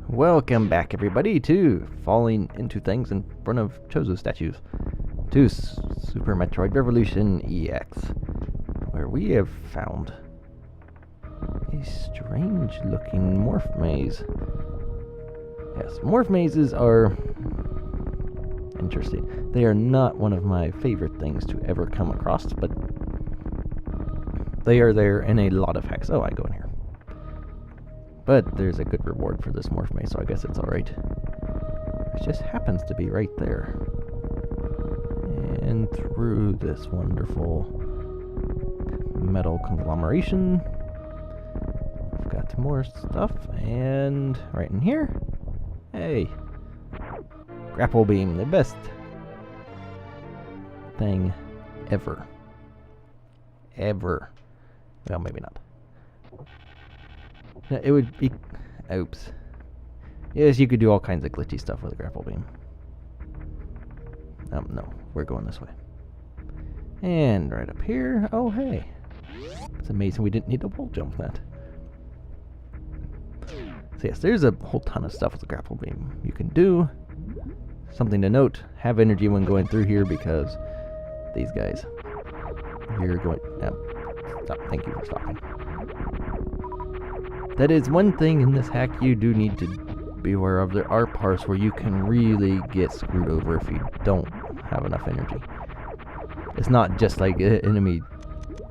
Welcome back, everybody, to falling into things in front of Chozo statues, to Super Metroid Revolution EX, where we have found a strange-looking morph maze. Yes, morph mazes are interesting. They are not one of my favorite things to ever come across, but they are there in a lot of hacks. Oh, I go in here. But there's a good reward for this morph maze, so I guess it's alright. It just happens to be right there. And through this wonderful metal conglomeration, we've got more stuff, and right in here, hey, Grapple Beam, the best thing ever. Ever. Well, maybe not. It would be... Oops. Yes, you could do all kinds of glitchy stuff with a Grapple Beam. No. We're going this way. And right up here... Oh, hey. It's amazing we didn't need to wall jump that. So yes, there's a whole ton of stuff with the Grapple Beam you can do. Something to note, have energy when going through here because these guys... You're going... Stop. Thank you for stopping. That is one thing in this hack you do need to be aware of. There are parts where you can really get screwed over if you don't have enough energy. It's not just like an enemy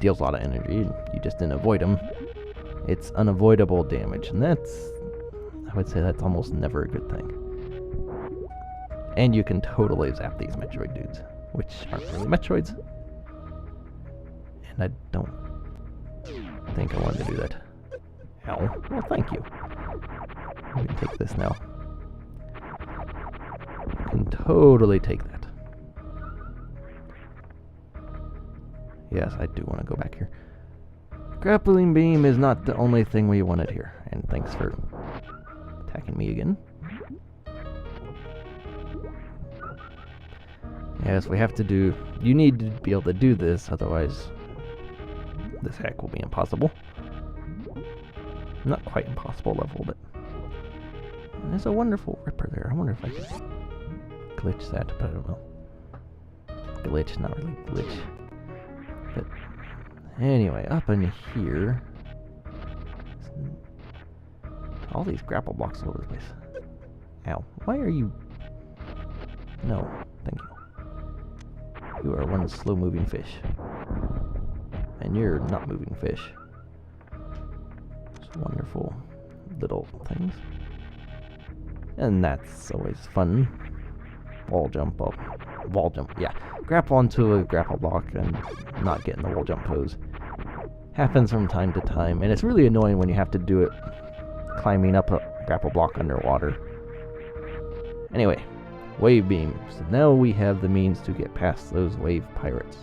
deals a lot of energy, you just didn't avoid them. It's unavoidable damage, and I would say that's almost never a good thing. And you can totally zap these Metroid dudes, which aren't really Metroids. And I don't think I wanted to do that. Ow. Well, thank you. You can take this now. You can totally take that. Yes, I do want to go back here. Grappling Beam is not the only thing we wanted here. And thanks for attacking me again. Yes, we have to do... You need to be able to do this, otherwise this hack will be impossible. Not quite impossible level, but there's a wonderful ripper there. I wonder if I can glitch that, but I don't know. Glitch, not really glitch. But anyway, up in here, all these grapple blocks all over the place. Ow. Why are you... No, thank you. You are one slow-moving fish. And you're not moving fish. Wonderful little things. And that's always fun. Wall jump up. Wall jump, yeah. Grapple onto a grapple block and not get in the wall jump pose. Happens from time to time, and it's really annoying when you have to do it climbing up a grapple block underwater. Anyway, wave beam. So now we have the means to get past those wave pirates.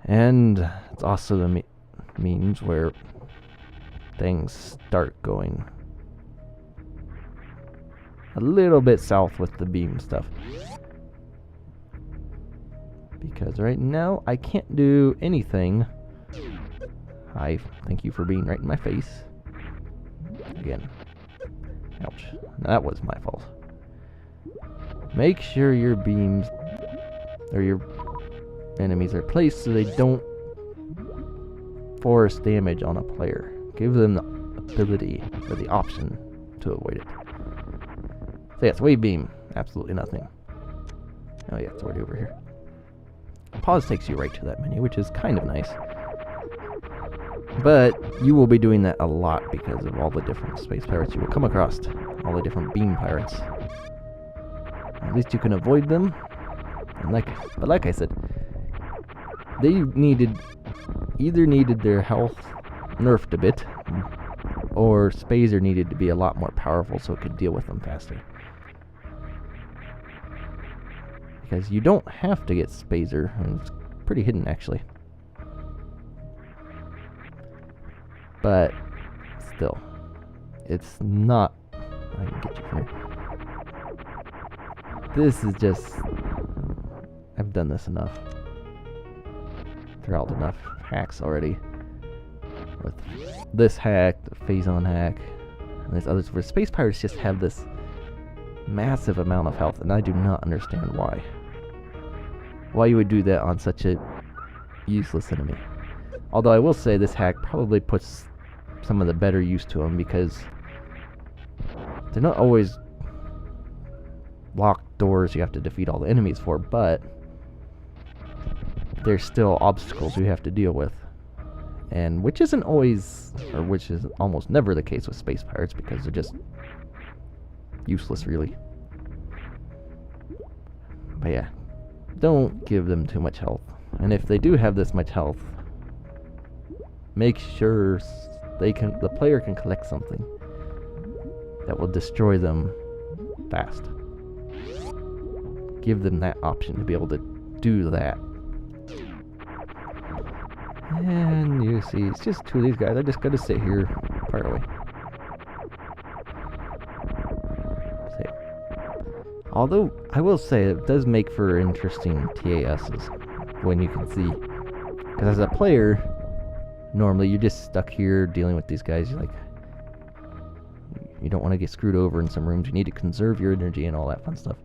And it's also the means where things start going a little bit south with the beam stuff. Because right now I can't do anything. Hi, thank you for being right in my face. Again. Ouch. That was my fault. Make sure your beams or your enemies are placed so they don't force damage on a player. Give them the ability or the option to avoid it. So yes, wave beam, absolutely nothing. Oh yeah, it's already over here. Pause takes you right to that menu, which is kind of nice. But you will be doing that a lot because of all the different space pirates you will come across. All the different beam pirates. At least you can avoid them. And like I said, they either needed their health nerfed a bit, or Spazer needed to be a lot more powerful so it could deal with them faster. Because you don't have to get Spazer, and it's pretty hidden actually. But still, it's not... I can get you from here. This is just... I've done this enough. Throughout enough hacks already. With this hack, the phase-on hack, And there's others where space pirates just have this massive amount of health, and I do not understand why. Why you would do that on such a useless enemy. Although I will say this hack probably puts some of the better use to them, because they're not always locked doors you have to defeat all the enemies for, but there's still obstacles you have to deal with. And which isn't always, or which is almost never the case with space pirates, because they're just useless, really. But yeah, don't give them too much health. And if they do have this much health, make sure the player can collect something that will destroy them fast. Give them that option to be able to do that. And you see, it's just two of these guys. I just gotta sit here far away. Although, I will say, it does make for interesting TASs when you can see. Because as a player, normally you're just stuck here dealing with these guys. You're like, you don't want to get screwed over in some rooms. You need to conserve your energy and all that fun stuff.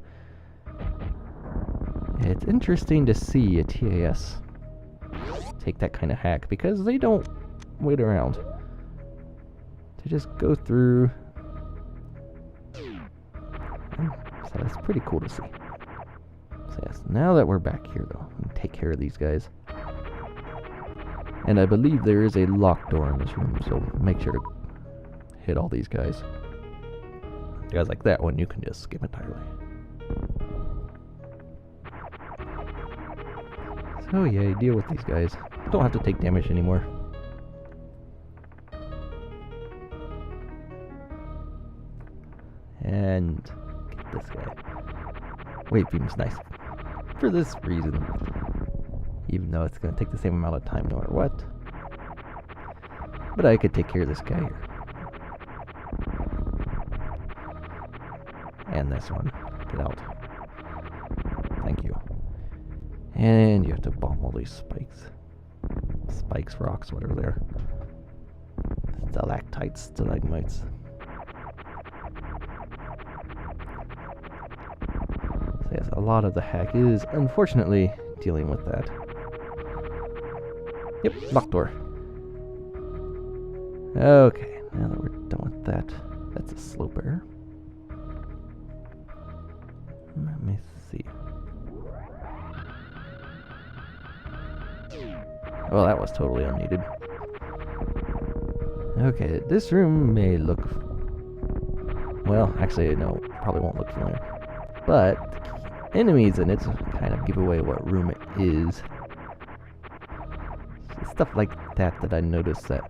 It's interesting to see a TAS take that kind of hack, because they don't wait around. They just go through. So that's pretty cool to see. So yes, now that we're back here though, we can take care of these guys. And I believe there is a locked door in this room, so make sure to hit all these guys. Guys like that one, you can just skip entirely. So yeah, you deal with these guys. Don't have to take damage anymore. And get this guy. Wave Beam's nice. For this reason. Even though it's going to take the same amount of time no matter what. But I could take care of this guy here. And this one. Get out. Thank you. And you have to bomb all these spikes. Spikes, rocks, whatever they are. Stalactites, stalagmites. So yes, a lot of the hack is, unfortunately, dealing with that. Yep, locked door. Okay, now that we're done with that, that's a slope error. Let me see. Well, that was totally unneeded. Okay, this room may look... Well, actually, no, probably won't look familiar. But, enemies in it kind of give away what room it is. It's stuff like that that I noticed that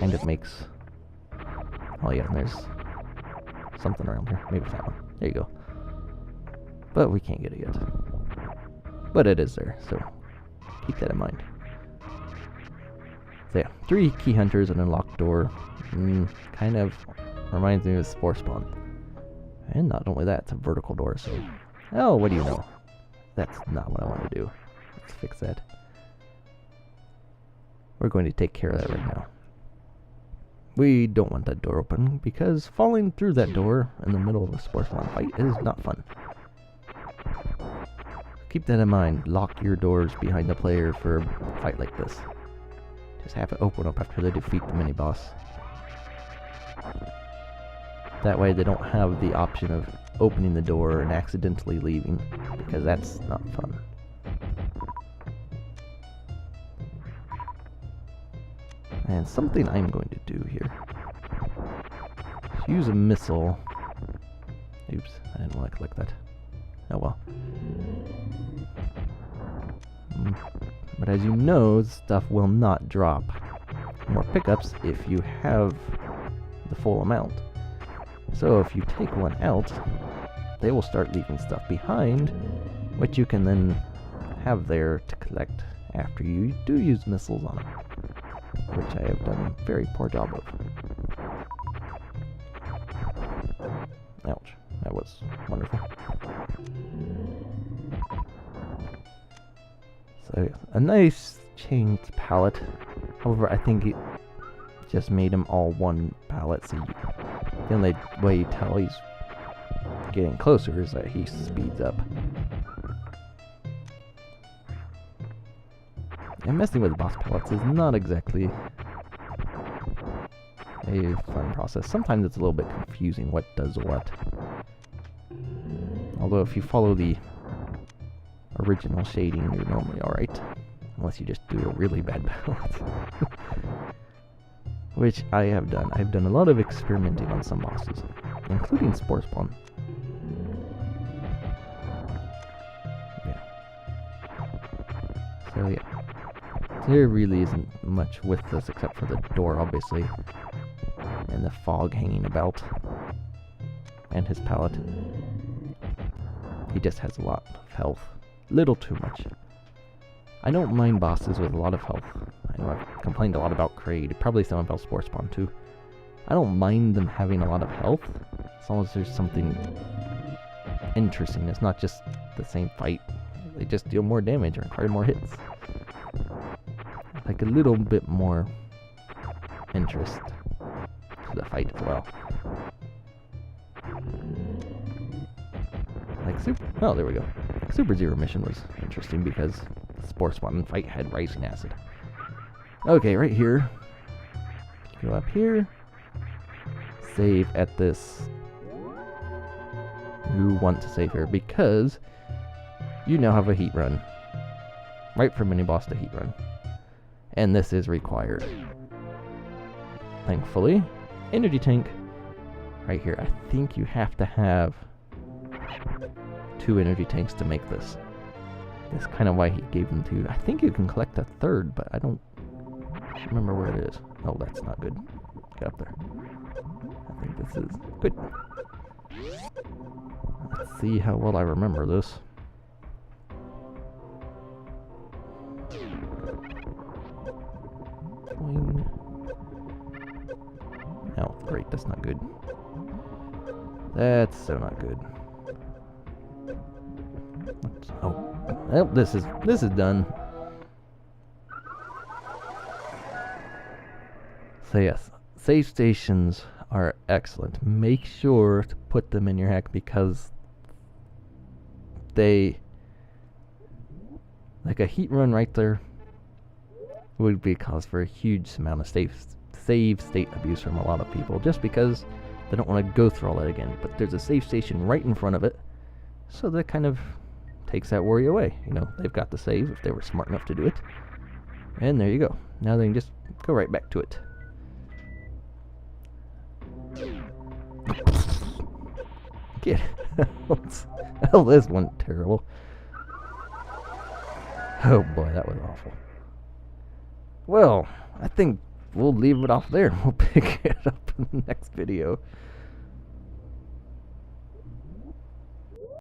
kind of makes... Oh yeah, and there's something around here. Maybe that one. There you go. But we can't get it yet. But it is there, so keep that in mind. So yeah, 3 key hunters and a locked door. Kind of reminds me of Spore Spawn. And not only that, it's a vertical door, so... Oh, what do you know? That's not what I want to do. Let's fix that. We're going to take care of that right now. We don't want that door open, because falling through that door in the middle of a Spore Spawn fight is not fun. Keep that in mind. Lock your doors behind the player for a fight like this. Just have it open up after they defeat the mini-boss. That way they don't have the option of opening the door and accidentally leaving, because that's not fun. And something I'm going to do here is use a missile. Oops, I didn't want to click that. Oh well. But as you know, stuff will not drop more pickups if you have the full amount. So if you take one out, they will start leaving stuff behind, which you can then have there to collect after you do use missiles on them, which I have done a very poor job of. Ouch, that was wonderful. So a nice changed palette. However, I think just made him all one pallet, so the only way you tell he's getting closer is that he speeds up. And messing with boss pallets is not exactly a fun process. Sometimes it's a little bit confusing what does what. Although if you follow the original shading, you're normally alright. Unless you just do a really bad palette. Which I have done. I've done a lot of experimenting on some bosses, including Spore Spawn. Yeah. So yeah. There really isn't much with this except for the door, obviously. And the fog hanging about. And his palette. He just has a lot of health. Little too much. I don't mind bosses with a lot of health. I know I've complained a lot about Kraid. Probably some about Spore Spawn too. I don't mind them having a lot of health, as long as there's something interesting. It's not just the same fight. They just deal more damage or require more hits. Like a little bit more interest to the fight as well. Like oh, there we go. Super Zero Mission was interesting because the Spore Spawn fight had rising acid. Okay, right here. Go up here. Save at this. You want to save here because you now have a heat run. Right from mini boss to heat run. And this is required. Thankfully. Energy tank. Right here. I think you have to have 2 energy tanks to make this. That's kind of why he gave them 2. I think you can collect a 3rd, but I don't remember where it is. Oh, that's not good. Get up there. I think this is good. Let's see how well I remember this. Boing. Oh, great. That's not good. That's so not good. Oh, well, this is done. So yes, save stations are excellent. Make sure to put them in your hack because they, like a heat run right there, would be cause for a huge amount of save state abuse from a lot of people, just because they don't want to go through all that again. But there's a save station right in front of it, so that kind of takes that worry away. You know, they've got the save if they were smart enough to do it. And there you go. Now they can just go right back to it. Get oh, this went terrible. Oh boy, that was awful. Well, I think we'll leave it off there. We'll pick it up in the next video.